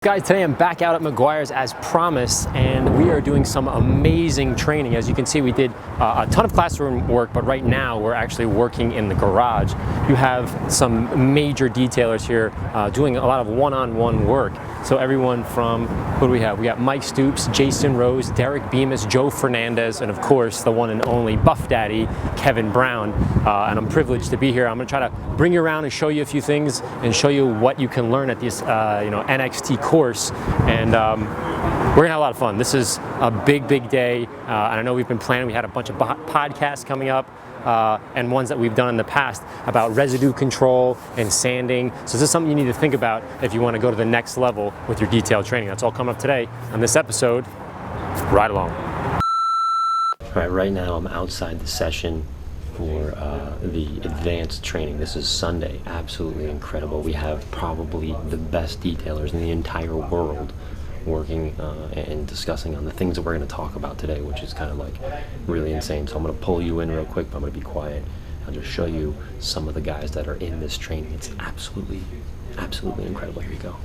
Guys, today I'm back out at McGuire's as promised, and we are doing some amazing training. As you can see, we did a ton of classroom work, but right now we're actually working in the garage. You have some major detailers here doing a lot of one-on-one work. So everyone from, who do we have? We got Mike Stoops, Jason Rose, Derek Bemis, Joe Fernandez, and of course the one and only Buff Daddy, Kevin Brown. And I'm privileged to be here. I'm gonna try to bring you around and show you a few things and show you what you can learn at this NXT course, and we're gonna have a lot of fun. This is a big day, and I know we've been planning. We had a bunch of podcasts coming up and ones that we've done in the past about residue control and sanding. So this is something you need to think about if you want to go to the next level with your detail training. That's all coming up today on this episode. Ride along. All right, right now I'm outside the session for the advanced training. This is Sunday. Absolutely incredible. We have probably the best detailers in the entire world working and discussing on the things that we're going to talk about today, which is kind of like really insane. So I'm going to pull you in real quick, but I'm going to be quiet. I'll just show you some of the guys that are in this training. It's absolutely incredible. Here you go.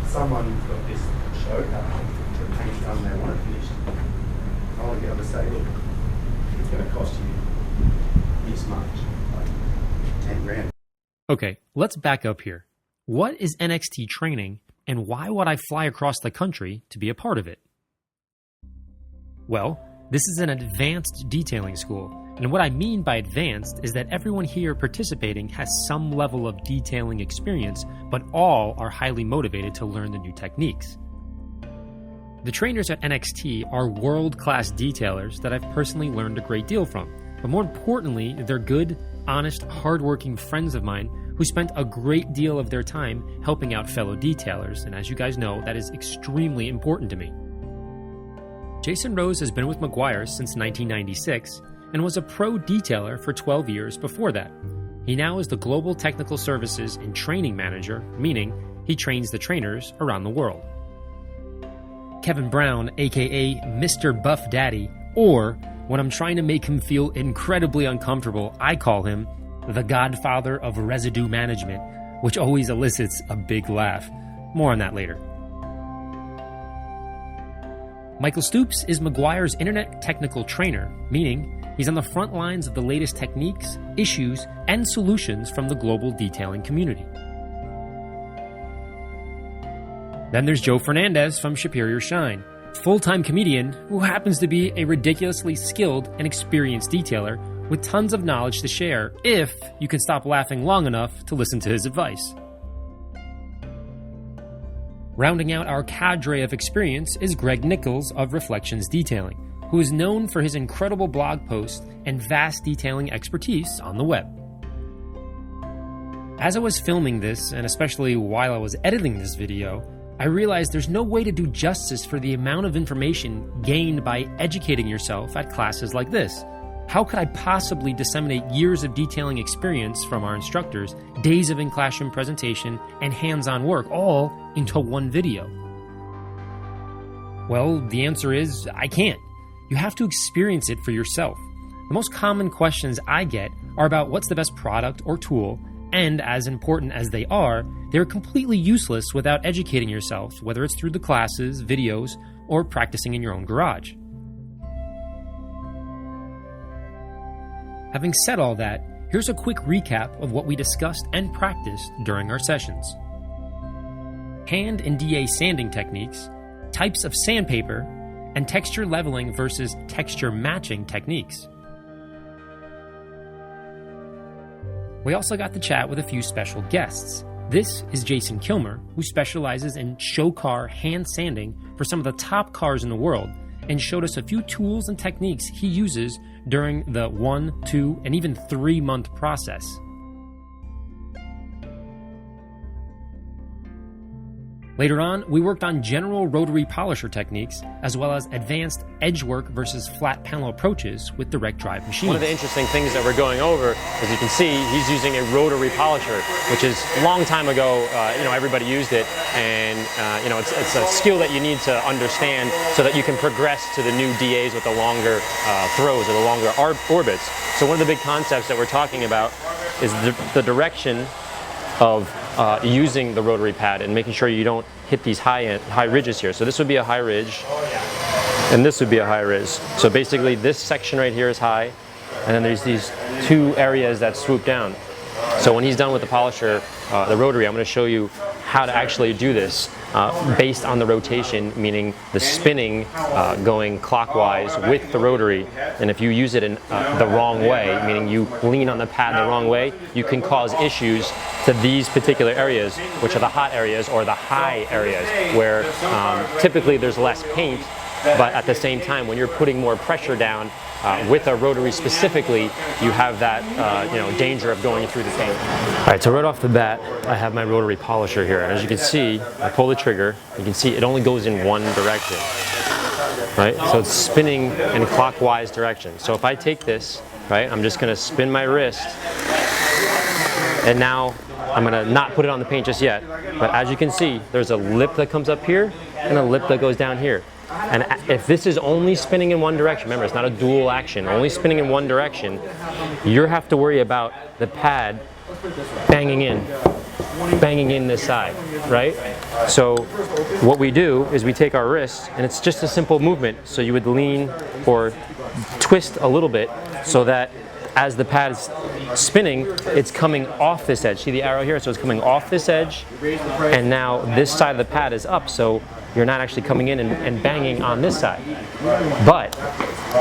Someone's got this show that paint done, they want it finished. I want to get on the stage. It's going to cost you this much, like 10 grand. Okay, let's back up here. What is NXT training, and why would I fly across the country to be a part of it? Well, this is an advanced detailing school, and what I mean by advanced is that everyone here participating has some level of detailing experience, but all are highly motivated to learn the new techniques. The trainers at NXT are world-class detailers that I've personally learned a great deal from, but more importantly, they're good, honest, hardworking friends of mine who spent a great deal of their time helping out fellow detailers, and as you guys know, that is extremely important to me. Jason Rose has been with McGuire's since 1996 and was a pro detailer for 12 years before that. He now is the Global Technical Services and Training Manager, meaning he trains the trainers around the world. Kevin Brown, aka Mr. Buff Daddy, or when I'm trying to make him feel incredibly uncomfortable, I call him the godfather of residue management, which always elicits a big laugh. More on that later. Michael Stoops is McGuire's internet technical trainer, meaning he's on the front lines of the latest techniques, issues, and solutions from the global detailing community. Then there's Joe Fernandez from Superior Shine, full-time comedian who happens to be a ridiculously skilled and experienced detailer with tons of knowledge to share if you can stop laughing long enough to listen to his advice. Rounding out our cadre of experience is Greg Nichols of Reflections Detailing, who is known for his incredible blog posts and vast detailing expertise on the web. As I was filming this, and especially while I was editing this video, I realized there's no way to do justice for the amount of information gained by educating yourself at classes like this. How could I possibly disseminate years of detailing experience from our instructors, days of in-classroom presentation, and hands-on work all into one video? Well, the answer is I can't. You have to experience it for yourself. The most common questions I get are about what's the best product or tool, and as important as they are, they're completely useless without educating yourself, whether it's through the classes, videos, or practicing in your own garage. Having said all that, here's a quick recap of what we discussed and practiced during our sessions. Hand and DA sanding techniques, types of sandpaper, and texture leveling versus texture matching techniques. We also got to chat with a few special guests. This is Jason Kilmer, who specializes in show car hand sanding for some of the top cars in the world, and showed us a few tools and techniques he uses during the 1, 2, and even 3-month process. Later on, we worked on general rotary polisher techniques, as well as advanced edge work versus flat panel approaches with direct drive machines. One of the interesting things that we're going over, as you can see, he's using a rotary polisher, which is a long time ago, everybody used it, and it's a skill that you need to understand so that you can progress to the new DAs with the longer throws or the longer orbits. So one of the big concepts that we're talking about is the direction of using the rotary pad and making sure you don't hit these high ridges here. So this would be a high ridge, and this would be a high ridge. So basically this section right here is high, and then there's these two areas that swoop down. So when he's done with the polisher, the rotary, I'm going to show you how to actually do this based on the rotation, meaning the spinning going clockwise with the rotary. And if you use it in the wrong way, meaning you lean on the pad the wrong way, you can cause issues to these particular areas, which are the hot areas or the high areas, where typically there's less paint, but at the same time, when you're putting more pressure down with a rotary specifically, you have that danger of going through the paint. All right, so right off the bat, I have my rotary polisher here. And as you can see, I pull the trigger. You can see it only goes in one direction, right? So it's spinning in clockwise direction. So if I take this, right, I'm just going to spin my wrist, and now I'm going to not put it on the paint just yet. But as you can see, there's a lip that comes up here and a lip that goes down here. And if this is only spinning in one direction, remember it's not a dual action, only spinning in one direction, you have to worry about the pad banging in this side, right? So what we do is we take our wrist, and it's just a simple movement. So you would lean or twist a little bit so that as the pad is spinning, it's coming off this edge. See the arrow here? So it's coming off this edge, and now this side of the pad is up, so you're not actually coming in and banging on this side. But,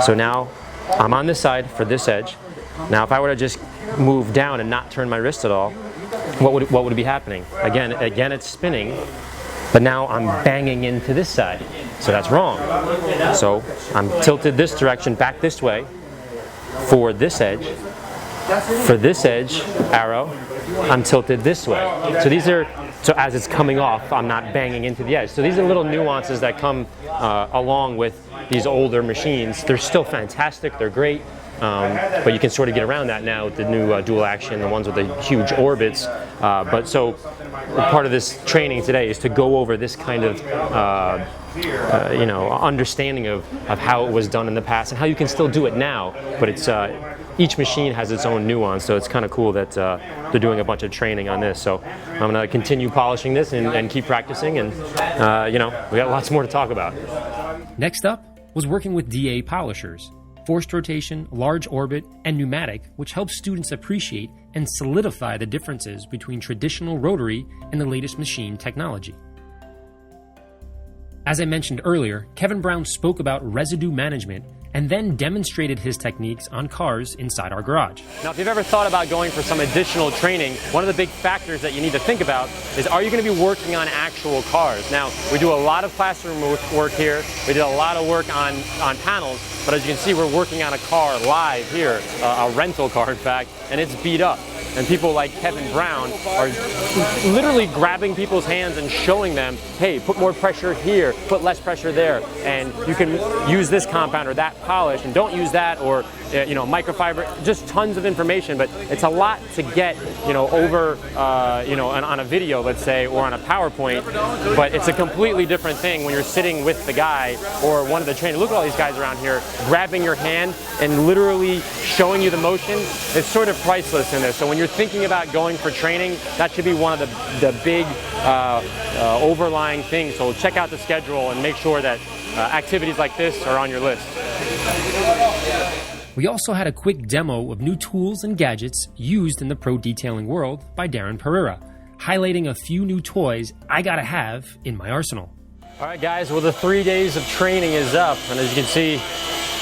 so now I'm on this side for this edge. Now if I were to just move down and not turn my wrist at all, what would be happening? Again, it's spinning, but now I'm banging into this side. So that's wrong. So I'm tilted this direction, back this way, for this edge. For this edge arrow, I'm tilted this way. So these are, so as it's coming off, I'm not banging into the edge. So these are little nuances that come along with these older machines. They're still fantastic, they're great, but you can sort of get around that now with the new dual action, the ones with the huge orbits. But so part of this training today is to go over this kind of understanding of how it was done in the past and how you can still do it now. But it's each machine has its own nuance, so it's kind of cool that they're doing a bunch of training on this. So I'm going to continue polishing this and keep practicing, and we got lots more to talk about. Next up was working with DA polishers, forced rotation, large orbit, and pneumatic, which helps students appreciate and solidify the differences between traditional rotary and the latest machine technology. As I mentioned earlier, Kevin Brown spoke about residue management and then demonstrated his techniques on cars inside our garage. Now, if you've ever thought about going for some additional training, one of the big factors that you need to think about is, are you going to be working on actual cars? Now, we do a lot of classroom work here. We did a lot of work on panels, but as you can see, we're working on a car live here, a rental car, in fact, and it's beat up. And people like Kevin Brown are literally grabbing people's hands and showing them, hey, put more pressure here, put less pressure there, and you can use this compound or that polish, and don't use that, or microfiber, just tons of information. But it's a lot to get over on a video, let's say, or on a PowerPoint. But it's a completely different thing when you're sitting with the guy or one of the trainers. Look at all these guys around here grabbing your hand and literally showing you the motion. It's sort of priceless in this. So when you're thinking about going for training, that should be one of the big overlying things. So check out the schedule and make sure that activities like this are on your list. We also had a quick demo of new tools and gadgets used in the pro detailing world by Darren Pereira, highlighting a few new toys I gotta have in my arsenal. All right, guys, well, the 3 days of training is up, and as you can see,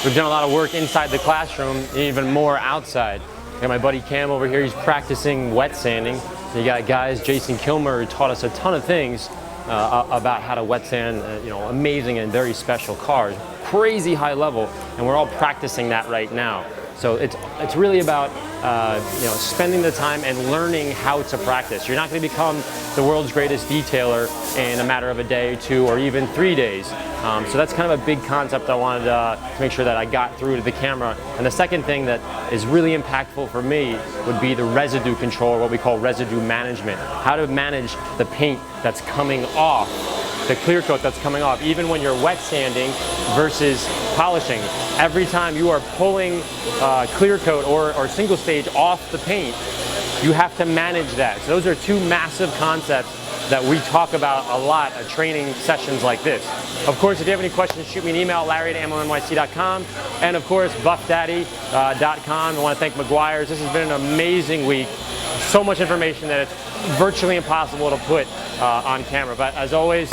we've done a lot of work inside the classroom, even more outside. I got my buddy Cam over here, he's practicing wet sanding. You got guys, Jason Kilmer, who taught us a ton of things about how to wet sand, amazing and very special cars, crazy high level, and we're all practicing that right now. So it's really about spending the time and learning how to practice. You're not going to become the world's greatest detailer in a matter of a day, 2, or even 3 days. So that's kind of a big concept I wanted to make sure that I got through to the camera. And the second thing that is really impactful for me would be the residue control, or what we call residue management. How to manage the paint that's coming off, the clear coat that's coming off, even when you're wet sanding versus polishing. Every time you are pulling clear coat or single stage off the paint, you have to manage that. So those are two massive concepts that we talk about a lot at training sessions like this. Of course, if you have any questions, shoot me an email, larry@ammonyc.com, and of course, buffdaddy.com. I want to thank McGuire's. This has been an amazing week. So much information that it's virtually impossible to put on camera. But as always,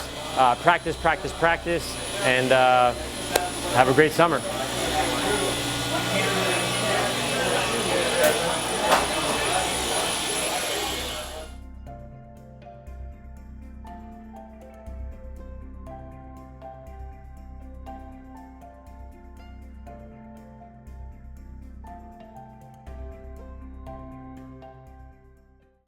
practice, practice, practice, and have a great summer.